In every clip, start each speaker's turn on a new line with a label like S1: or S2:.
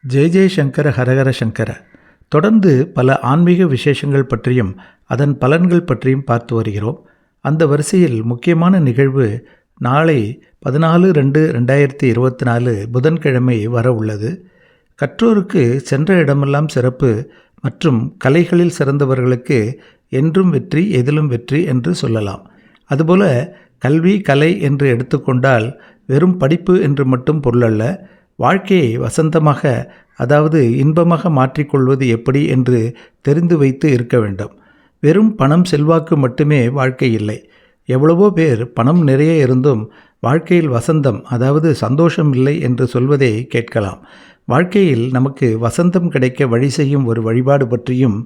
S1: ஜெய் ஜெய் சங்கர ஹரஹர சங்கர. தொடர்ந்து பல ஆன்மீக விசேஷங்கள் பற்றியும் அதன் பலன்கள் பற்றியும் பார்த்து வருகிறோம். அந்த வரிசையில் முக்கியமான நிகழ்வு நாளை 14/2/2024 புதன்கிழமை வர உள்ளது. கற்றோருக்கு சென்ற இடமெல்லாம் சிறப்பு மற்றும் கலைகளில் சிறந்தவர்களுக்கு என்றும் வெற்றி எதிலும் வெற்றி என்று சொல்லலாம். அதுபோல கல்வி கலை என்று எடுத்துக்கொண்டால் வெறும் படிப்பு என்று மட்டும் பொருளல்ல, வாழ்க்கையை வசந்தமாக, அதாவது இன்பமாக மாற்றிக்கொள்வது எப்படி என்று தெரிந்து வைத்து இருக்க வேண்டும். வெறும் பணம் செல்வாக்கு மட்டுமே வாழ்க்கை இல்லை. எவ்வளவோ பேர் பணம் நிறைய இருந்தும் வாழ்க்கையில் வசந்தம், அதாவது சந்தோஷம் இல்லை என்று சொல்வதை கேட்கலாம். வாழ்க்கையில் நமக்கு வசந்தம் கிடைக்க வழி செய்யும் ஒரு வழிபாடு பற்றியும்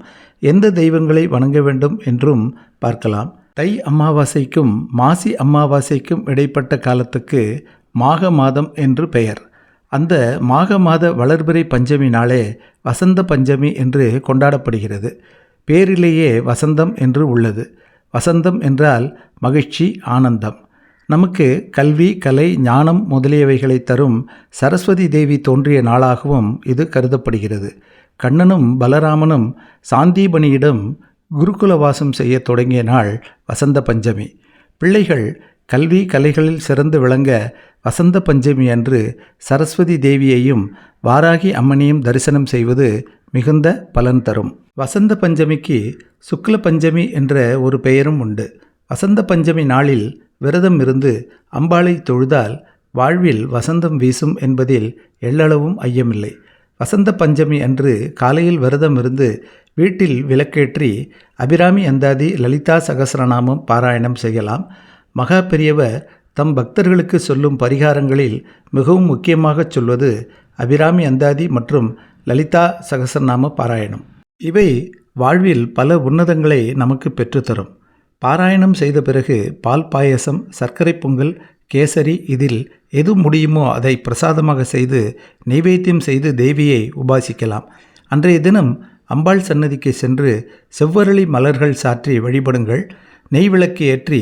S1: எந்த தெய்வங்களை வணங்க வேண்டும் என்றும் பார்க்கலாம். தை அமாவாசைக்கும் மாசி அமாவாசைக்கும் இடைப்பட்ட காலத்துக்கு மாக மாதம் என்று பெயர். அந்த மாக மாத வளர்பிறை பஞ்சமி நாளே வசந்த பஞ்சமி என்று கொண்டாடப்படுகிறது. பேரிலேயே வசந்தம் என்று உள்ளது. வசந்தம் என்றால் மகிழ்ச்சி, ஆனந்தம். நமக்கு கல்வி கலை ஞானம் முதலியவைகளை தரும் சரஸ்வதி தேவி தோன்றிய நாளாகவும் இது கருதப்படுகிறது. கண்ணனும் பலராமனும் சாந்தீபனியிடம் குருகுல வாசம் செய்ய தொடங்கிய நாள் வசந்த பஞ்சமி. பிள்ளைகள் கல்வி கலைகளில் சிறந்து விளங்க வசந்த பஞ்சமி அன்று சரஸ்வதி தேவியையும் வாராகி அம்மனையும் தரிசனம் செய்வது மிகுந்த பலன் தரும். வசந்த பஞ்சமிக்கு சுக்ல பஞ்சமி என்ற ஒரு பெயரும் உண்டு. வசந்த பஞ்சமி நாளில் விரதம் இருந்து அம்பாளை தொழுதால் வாழ்வில் வசந்தம் வீசும் என்பதில் எள்ளளவும் ஐயமில்லை. வசந்த பஞ்சமி அன்று காலையில் விரதம் இருந்து வீட்டில் விளக்கேற்றி அபிராமி அந்தாதி லலிதா சகஸ்ரநாமம் பாராயணம் செய்யலாம். மகா பெரியவர் தம் பக்தர்களுக்கு சொல்லும் பரிகாரங்களில் மிகவும் முக்கியமாக சொல்வது அபிராமி அந்தாதி மற்றும் லலிதா சகஸ்ரநாம பாராயணம். இவை வாழ்வில் பல உன்னதங்களை நமக்கு பெற்றுத்தரும். பாராயணம் செய்த பிறகு பால் பாயசம், சர்க்கரை பொங்கல், கேசரி, இதில் எது முடியுமோ அதை பிரசாதமாக செய்து நைவேத்தியம் செய்து தேவியை உபாசிக்கலாம். அன்றைய தினம் அம்பாள் சன்னதிக்கு சென்று செவ்வரளி மலர்கள் சாற்றி வழிபடுங்கள். நெய் விளக்கு ஏற்றி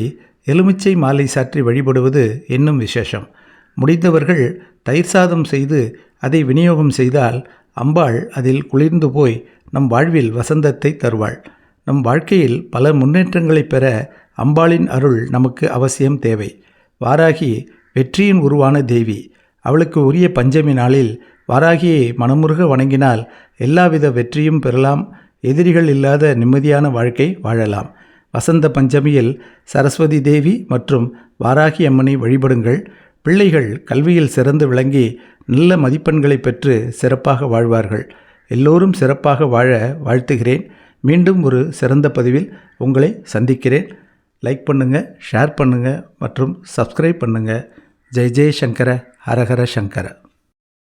S1: எலுமிச்சை மாலை சாற்றி வழிபடுவது இன்னும் விசேஷம். முடிந்தவர்கள் தயிர் சாதம் செய்து அதை விநியோகம் செய்தால் அம்பாள் அதில் குளிர்ந்து போய் நம் வாழ்வில் வசந்தத்தை தருவாள். நம் வாழ்க்கையில் பல முன்னேற்றங்களை பெற அம்பாளின் அருள் நமக்கு அவசியம் தேவை. வாராகி வெற்றியின் உருவான தேவி. அவளுக்கு உரிய பஞ்சமி நாளில் வாராகியை மனமுருக வணங்கினால் எல்லாவித வெற்றியும் பெறலாம். எதிரிகள் இல்லாத நிம்மதியான வாழ்க்கை வாழலாம். வசந்த பஞ்சமியில் சரஸ்வதி தேவி மற்றும் வாராகி அம்மனை வழிபடுங்கள். பிள்ளைகள் கல்வியில் சிறந்து விளங்கி நல்ல மதிப்பெண்களை பெற்று சிறப்பாக வாழ்வார்கள். எல்லோரும் சிறப்பாக வாழ வாழ்த்துகிறேன். மீண்டும் ஒரு சிறந்த பதிவில் உங்களை சந்திக்கிறேன். லைக் பண்ணுங்கள், ஷேர் பண்ணுங்கள் மற்றும் சப்ஸ்கிரைப் பண்ணுங்கள். ஜெய் ஜெய் சங்கர ஹரஹர சங்கர.